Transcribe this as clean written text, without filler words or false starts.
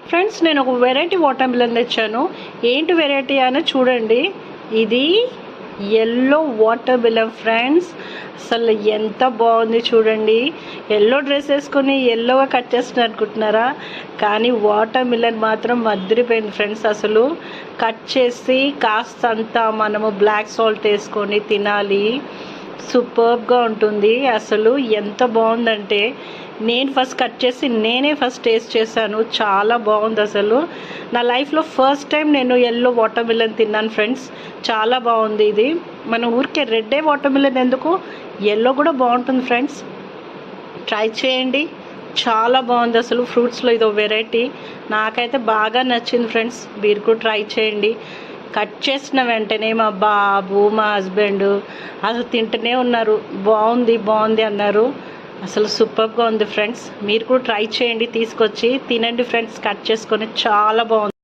Friends నేను ఒక variety water melon తెచ్చాను. ఏంటి వెరైటీ అని చూడండి. ఇది ఎల్లో వాటర్ మిలన్ ఫ్రెండ్స్. అసలు ఎంత బాగుంది చూడండి. ఎల్లో డ్రెస్ వేసుకొని ఎల్లోగా కట్ చేస్తున్నారు అనుకుంటున్నారా, కానీ వాటర్ మిలన్ మాత్రం అదిరిపోయింది ఫ్రెండ్స్. అసలు కట్ చేసి కాస్తంతా మనము బ్లాక్ సాల్ట్ వేసుకొని తినాలి. సూపర్గా ఉంటుంది. అసలు ఎంత బాగుందంటే నేను ఫస్ట్ కట్ చేసి నేనే ఫస్ట్ టేస్ట్ చేశాను. చాలా బాగుంది. అసలు నా లైఫ్లో ఫస్ట్ టైం నేను ఎల్లో వాటర్ మిలన్ తిన్నాను ఫ్రెండ్స్. చాలా బాగుంది. ఇది మన ఊరికే రెడ్డే వాటర్ మిలన్ ఎందుకు, ఎల్లో కూడా బాగుంటుంది ఫ్రెండ్స్. ట్రై చేయండి, చాలా బాగుంది. అసలు ఫ్రూట్స్లో ఇదో వెరైటీ, నాకైతే బాగా నచ్చింది ఫ్రెండ్స్. మీరు కూడా ట్రై చేయండి. కట్ చేసిన వెంటనే మా బాబు మా హస్బెండ్ అసలు తింటూనే ఉన్నారు. బాగుంది బాగుంది అన్నారు. అసలు సూపర్గా ఉంది ఫ్రెండ్స్. మీరు కూడా ట్రై చేయండి, తీసుకొచ్చి తినండి ఫ్రెండ్స్. కట్ చేసుకొని చాలా బాగుంది.